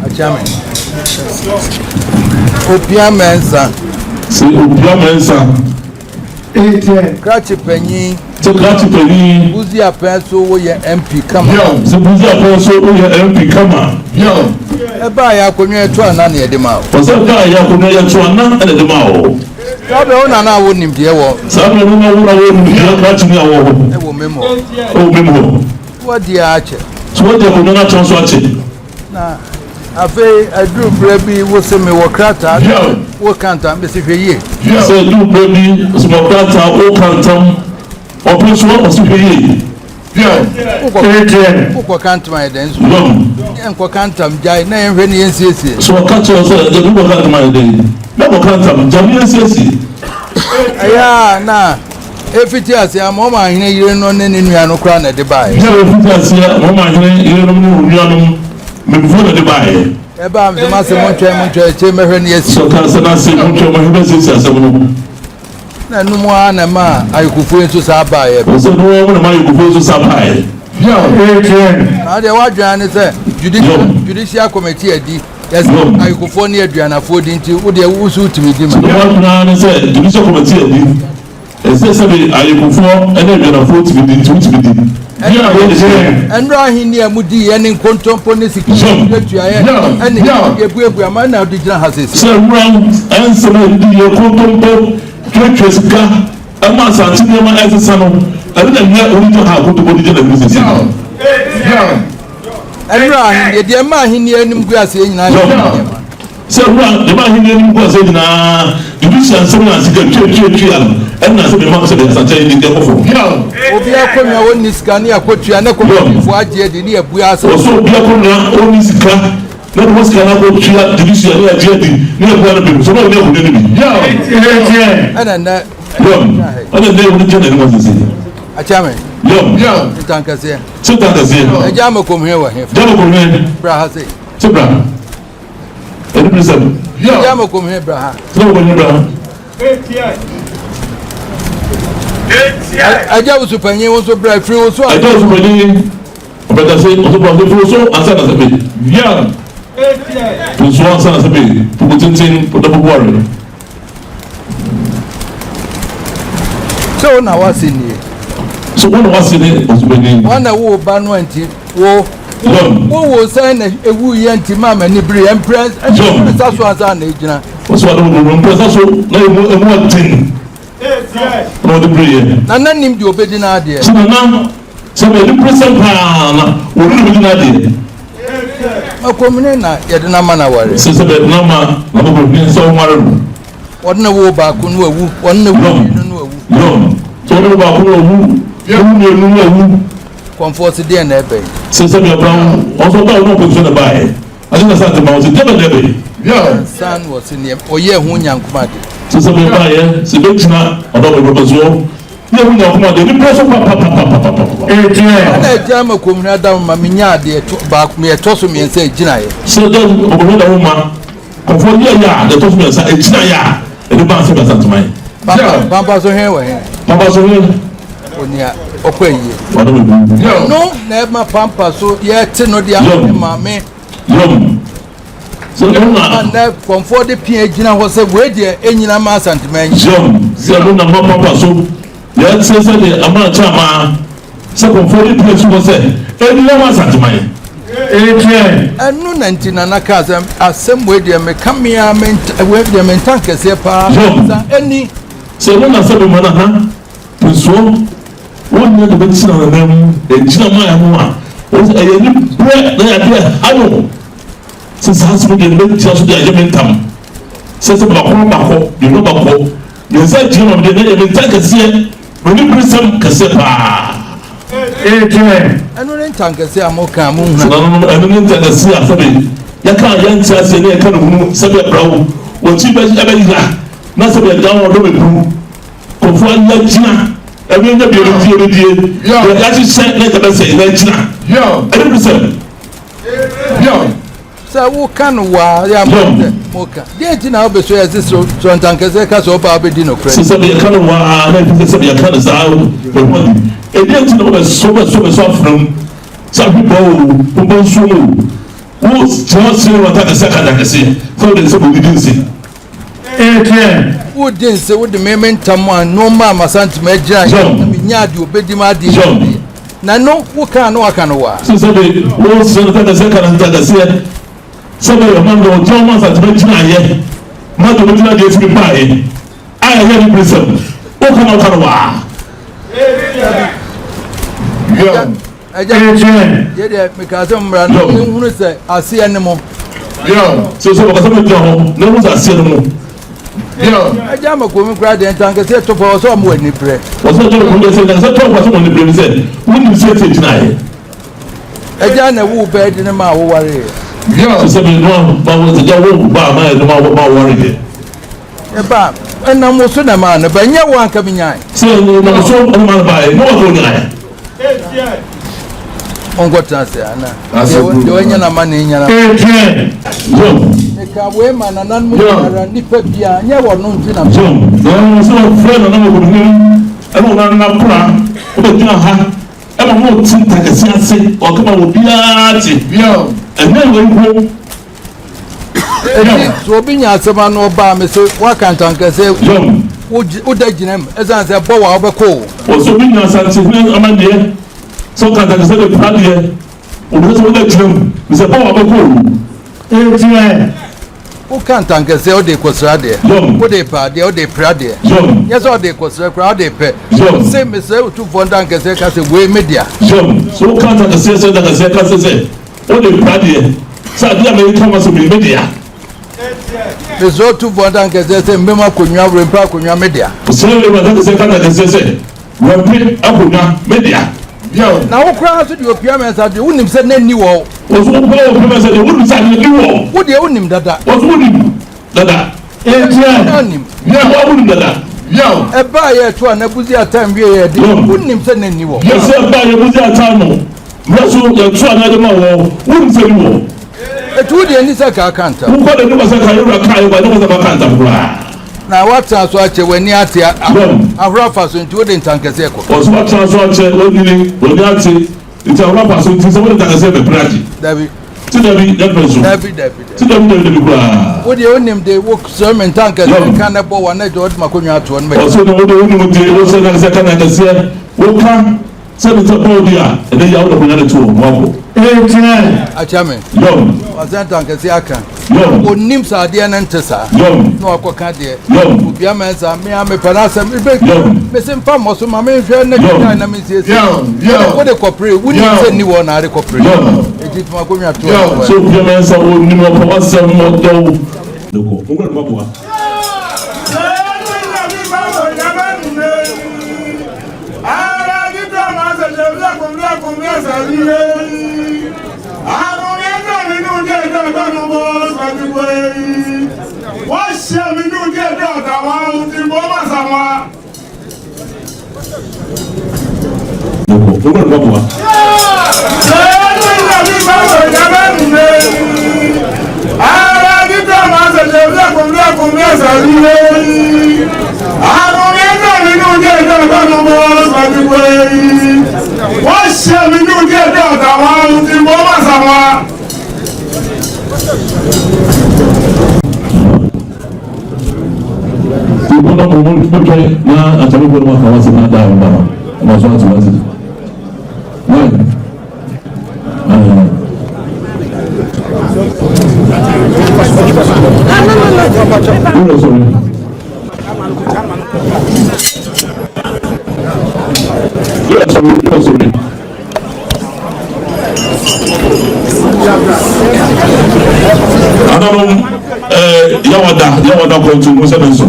Achame. Opemsuo. Si Opemsuo. Krachi penyi. So Krachi penyi. Buzi Opemsuo wo ye MP kama. So Buzi Opemsuo wo ye MP kama. Eba ya konwe eto ana na yede ma o. Osa ka ya konwe eto ana na yede ma o. Sabe ona na wo nimde wo. Sabe ona wo nimde Krachi ni awo. E wo memo. O memo. Wo di ache. So wo de konwe na chonso ache. Na afi adru brebi wo se me wo krata. Wo kanta me se hweye. So adru brebi so mo krata wo kanta. Opemsuo wo se hweye. Uko kanta ma eden so. Enko kanta mjai na enhwe ni ensiesie. So kanta so de uko kanta ma eden. Na mo kanta mjai ensiesie. Aya na efiti ase amoma ahine yire no ne nua no kra na de bae. Efiti ase amoma ahine yire no nua no me before na de bae. Eba am se ma se montwe che mehwe ne esi. So kan se na se montwe mo hebe se ase no. Na numu ana ma ayikufu enso sa bae. So no mo na ayikufu enso sa bae. Na de wadwan ne se judicial committee adi. Yes, ayikufu ne aduanafo di nti wo de wusu utimi di ma. Wadwan ne se judicial committee adi. Ese se be ayikufu ene aduanafo utimi di nti utimi di. Enro ahini amudi ye ne nkontompo ne sikiti ya ene ebuebu ama na odigina hasese. So wrong answer di ye kontompo twetwesika ama Asantehene ma esesa no ebe na nya orito ha ko to bodi na business enro ahini de ma ahini anim gu ase nyina so wrong de ma ahini anim gu ase nyina judicial answer na sika twetwetwe ya and na se be ma se be Asantehene de kofo obi akonwa woni sika ne akotua na komifo agye de ne abu ase so obi akonwa woni sika na mo sika na ko tua judicial ne agye de ne abu na be so na ne ko ne bi ana na ana ne woni jena ne mo sisi achame yo tankase so tankase ejama komhe wa he jama komhe bra ha se so bra eni present ejama komhe bra ha so ko ni bra aja usupanyi wo so bra free wo so aja usupanyi obeta se o so bra free so asa na sabe ya so asa na sabe puku tintin po da buware so na wasini so one wasini usupanyi wana wo ba no anti wo say na ewu ye anti mama ni bre empress so asa na ejina o so ado empress so na emu atin no the prayer na nanim di obedi na ade so na so be the present pa na wo ni obedi na ade akomune na yede na mana ware so be na ma na bo ni so ware wodna wo ba ku no awu wodna wo no awu no so no ba ku no awu ye no awu comfort dey na ebe so be brown also ba no position na bae I think that's the mountain debe san was in him oye hu nyankuma de so be bae se be tina odo be Opemsuo ye hu nyankuma de ni preso pa na jama komuna adam ma minya de ba me etoso me nsa ejina ye so do obo da homa comfort ye ya de toso me nsa ejina ya e ba se ba santumai pampa so he wa he pampa so he onia okwaye no na ma pampa so ye te no dia ma me so na comfort de pia ejina ho se we de enyina ma Asantehene so no na pampa so ye se de ama chama se comfort de pia so se enyina ma Asantehene enu na ntina na ka asem we de me kamia we de me tanke se pa eni so no na se be mana ha Opemsuo won de be tsina na nam ejina ma ya ho a o se ye ni bre na ya de ayo se sanso de be tia so de ya mentam se ba ko de no ba ko ye se jina de na ye mentam kase oni prisam kase pa enu ne tanke se amoka mu hu na enu ne tanke se asabe ya ka ya ntia se ne ka no mu se be brawo o ti be ya na se be dawo do be bu ko fo ya jina ebe nya bi die ya ti se ne ka be se na jina enu prisam sa wo kan wa ya moka de jina obeso ya so tanke se ka so ba be di no credit se be kan wa na bi se be kan za o e de jina obeso so from some people Opemsuo who just want to say that say for the so we didn't see who didn't say what the moment someone no mama Asantehene nya di obedima di na no who can no aka no wa so they who say that say so the man do John Asantehene jina ye man do jina dey fi pa e I hear the president who can no aka wa ye de mekazo mra no hunu se ase ene mo so because me John no was ase ene mo aja makomi kura de ntan ke se to for so mo ani pre o so to ko se na se to for so mo ni pre se woni se te jina ye aja na wu be de ma wo ware so se me no ba wo ja wo ba ma e ma ware ye e ba na mo so na ma na ba nya wo anka binyan so no so o ma ba e no wo nya ongo tase ana de wanya na ma na nya na ka we ma na nan mu ara ni pa bia nya wo no nti na no so friend na mo ko ni e mo na kura o be tuna ha e mo tin ta ke si ase o ka ma wo bia ti e na we ko so bi nya asema no ba me so wa kan tan ke se wo da ginem ezan se bo wa obeko o so bi nya Asantehene amande so kan ta ke se de pradie o be so da ginem me se bo wa obeko who can't tank say o de kwasra de o de pa de o de pra de yes o de kwasra kra de pe say me say o tu fon tank say ka say we media so can't tank say that say ka say o de pra de sa dia me come so media me so tu fon tank say me ma konwa rempa konwa media so le ma tank say ka tank say rempa akonwa media na wo kra so de opia me sa de unim se na ni wo o so ko opia me sa de unim sa ni wo wo de unim dada o so unim dada unim wo unim dada e ba ye to na buzi atam wie ye de unim se na ni wo ye se ba ye buzi atam no me so ye to na de ma wo unim se ni wo e tu de ni se ka kanta wo ko de ni ma se ka yo ra ka yo ba de ko se ba kanta bra na wata so ache wani ate ahrafa so nti wode ntankese ko o so wata so ache woni ate nti ahrafa so nti se wode ntankese be praji dabi ti dabi ti dabi bra wode onim de wo so men ntankese kan na bo wana de wode makonwa ato on me o so no wode onim de wo so ntankese kan ntankese wo kan se bi to bo dia e de ya wo ko nyane to mo ko achame Asantehene aka onim sa de na ntesa no akoka de obia mensa me ame parasa me me se mfa mo so ma me hwe na kita na me siesie wo de kopre wuni se ni wo na re kopre eti tuma ko nwa to so obia mensa wo ni mo pa wasem mo do ko ngoro mo boa What's your new get out? I want to go somewhere. Kuna kumuli peke na atabu kwa mawasi na dawa dawa maswati wazi nani no sorry sorry yawada kwa tu musa benso